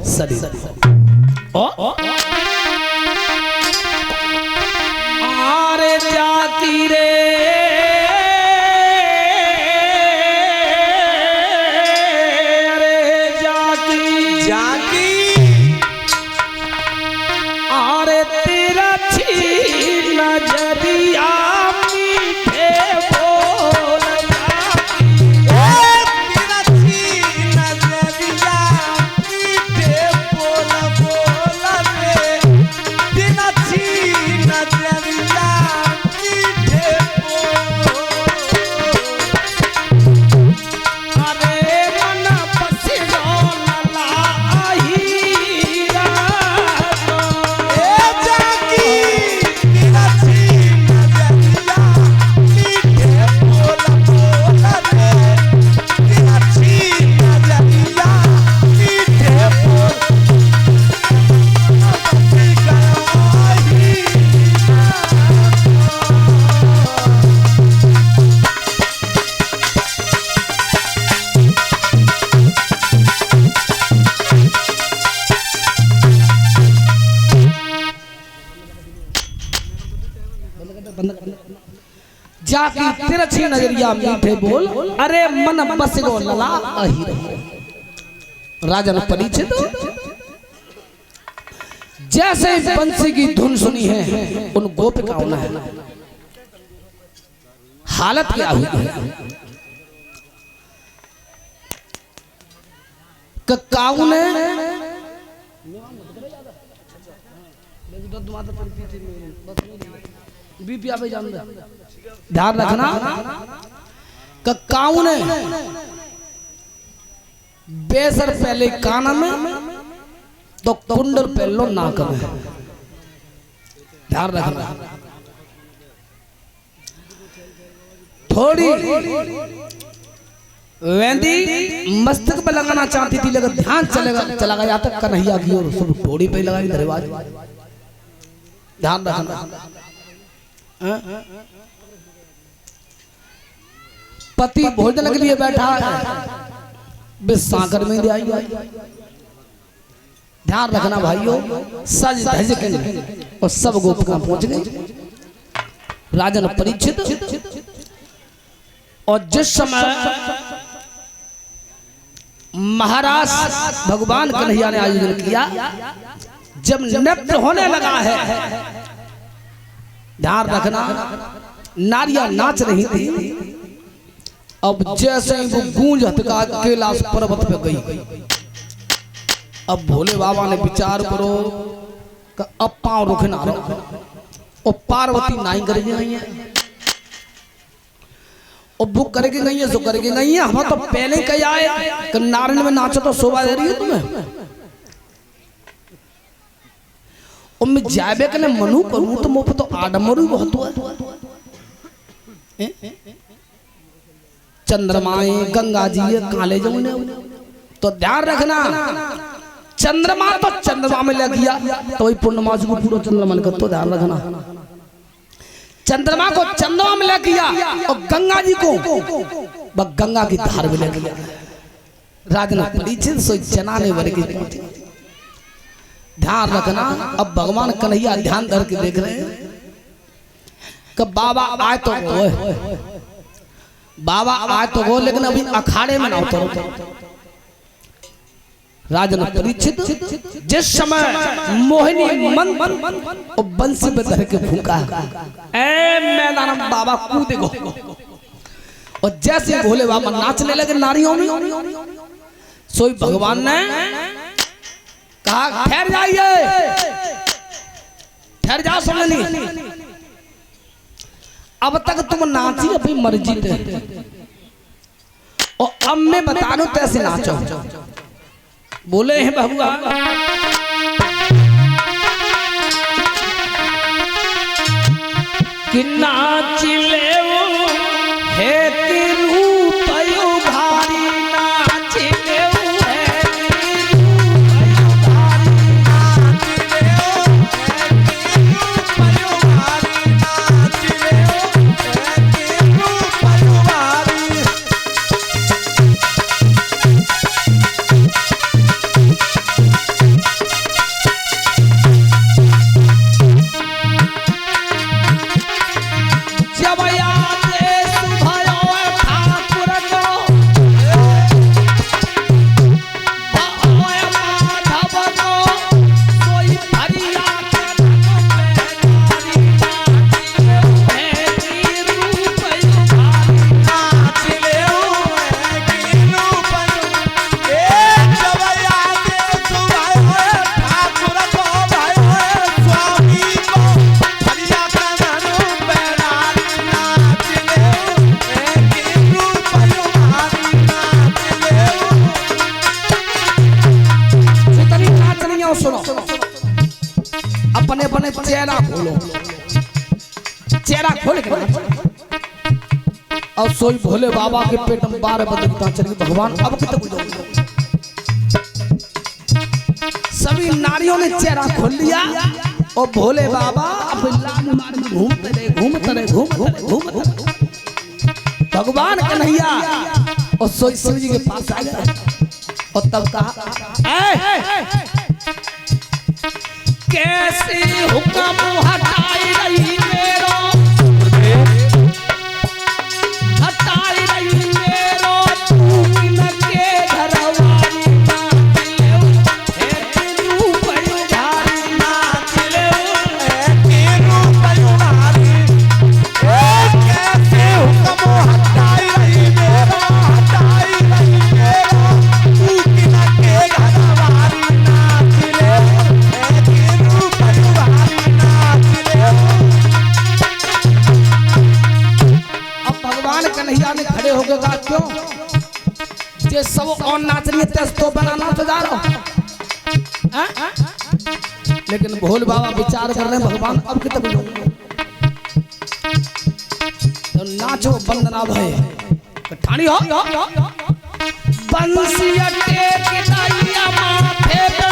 शरीर। आरे जाती रे जाकी तिरछी नजरिया मीठे बोल, अरे मन बस गो लला अही। राजन परीक्षित जैसे बंसी की धुन सुनी है उन गोपिकाओं ने हालत क्या हुई है। काऊ ने ध्यान रखना, काऊ ने बेसर पहले कान में तो कुंडल पहलो नाक में। ध्यान रखना, थोड़ी वेंदी मस्तक पे लगाना चाहती थी लेकिन ध्यान चला गया तक कन्हैया की ओर सब थोड़ी पे लगाई दरवाज। ध्यान रखना, पति भोजन के लिए बैठा है सागर में दे आई। ध्यान रखना भाइयों, सज धज के और सब गोपिकां पहुंच गई। राजन परीक्षित और जिस समय महाराज भगवान कन्हैया ने आयोजन किया, जब नृत्य होने लगा है, ध्यान रखना, नारियां नाच रही थी। अब जैसे ही वो गूंज हटका कैलाश पर्वत पे गई। अब भोले बाबा ने विचार करो कि अब पांव रुके ना रहो, और पार्वती नाई करके गई है, और बुक करके गई है, सो करके गई है। हम तो पहले ही कह आए कि नारायण में नाचो तो शोभा दे रही है तुम्हें। और मैं जाबे के मनु करूं तो मुझे तो आडमरू बहुत हुआ। चंद्रमाए गंगा जी काले जमुने, तो ध्यान रखना, चंद्रमा तो चंद्रमा में लग गया तो वही पूर्णमासी को पूरा चंद्रमा का, तो ध्यान रखना, चंद्रमा को चंद्रमा में लग गया और गंगा जी को गंगा की धार में लग गया। राजन परीक्षित सो जनाने वर्ग पहुंचे। ध्यान रखना, अब भगवान कन्हैया ध्यान धर के देख रहे हैं कि बाबा आए तो वो, बाबा आए तो वो, लेकिन अभी अखाड़े में ना उतरो। राजन परीक्षित जिस समय मोहिनी मन और बंसी पे धर के फूंका, ए मैदान में बाबा कूदेगो, और जैसे भोले बाबा नाचने लगे नारियों में, सोई भगवान ने कहा ठहर जाइए, ठहर जाओ समझनी, अब तक तुम नाची अपनी मर्जी पे, और अब मैं बता दूं कैसे नाचो। बोले हैं भगवान, कि नाच ले है कि रूप भारी, नाच ले है कि रूप भारी, नाच ले है कि रूप भारी, नाच ले है कि रूप भारी। हो सुनो, अपने अपने चेहरा खोलो, चेहरा खोल के और सोई भोले बाबा के पेट में 12 बदलता चल गई भगवान। अब कितने सभी नारियों ने चेहरा खोल लिया और भोले बाबा अब लाल मार में घूमते रहे भगवान कन्हैया और सोई शिव जी के पास आ गए और तब कहा कैसे हुक्म हटाई रही मेरो, हटाई रही मेरो तू न के घरवाली क्यों जे सब और नाच रही है तो बनाना तो जा रहा, लेकिन भोले बाबा विचार कर रहे हैं भगवान अब कितने तो नाचो वंदना भय ठानी हो बंसिया के दैया माथे पे,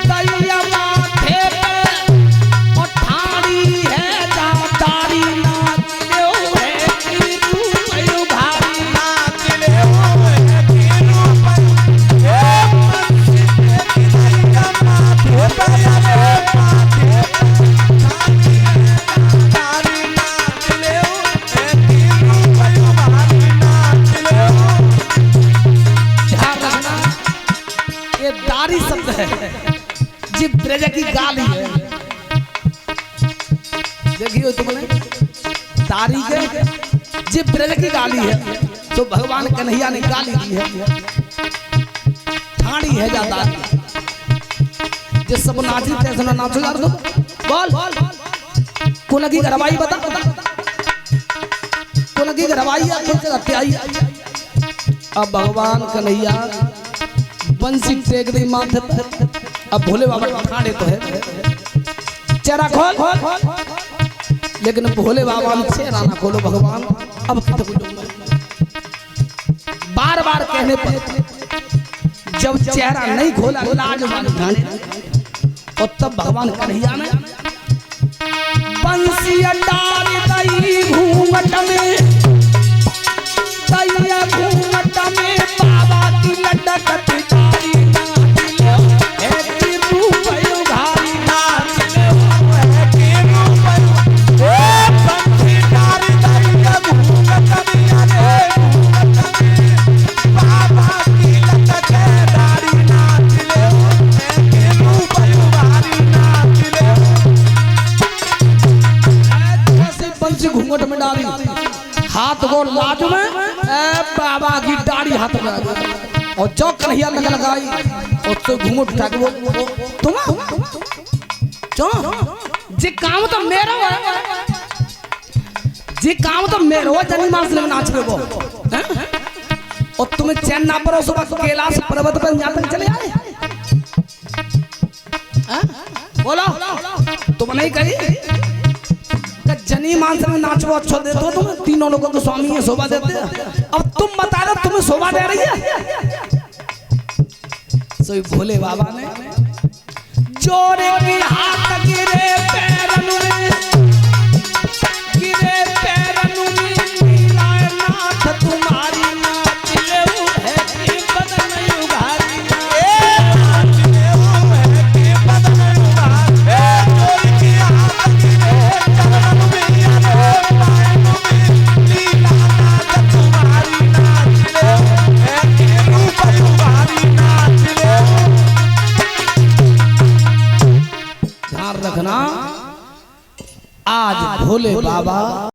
दैया माथे पे और ठानी है दातारी ब्रज की गाली है। देखियो तुमने तारी के जी ब्रज की गाली है तो भगवान कन्हैया ने गाली दी है, ठाणी है ज्यादा जिस सब नाची तैसे ना नाचो यार तुम बोल कौन की घरवाई बता, कौन की घरवाई है कौन से हत्याई। अब भगवान कन्हैया बंसी टेक दी माथे पर, अब भोले बाबा ठाणे तो है चेहरा खोल, लेकिन भोले बाबा ने चेहरा ना खोलो भगवान अब बार बार कहने पर जब चेहरा नहीं खोला लाज वाले ठाणे और तब भगवान कन्हैया ने बंसी डाल दई घूंघट में, दैया घूंघट में बाबा की लटकत घूंघट में डाली हाथ को लाज में बाबा की दाढ़ी हाथ में और चौक कन्हैया लगा लगाई और तो घूंघट उठा के तुम जे काम तो मेरा है, जे काम तो मेरा है जनी मास में नाच रहे वो और तुम्हें चैन ना पड़ो सुबह कैलाश पर्वत पर यहाँ तक चले आए बोलो तुम नहीं कही जनी मांस में नाचो अच्छा देते हो, तुम तीनों लोगों को स्वामी है शोभा देते हैं। अब तुम बता दो तुम्हें शोभा दे रही है। सो भोले बाबा ने जोरे की हाथ गिरे पैरन में, गिरे पैरन में मिलाए नाथ तुम्हारी नाच ले है कि बदन उघारी नाच ले है कि बदन उघारी जोरे की हाथ गिरे चरण रखना आज भोले बाबा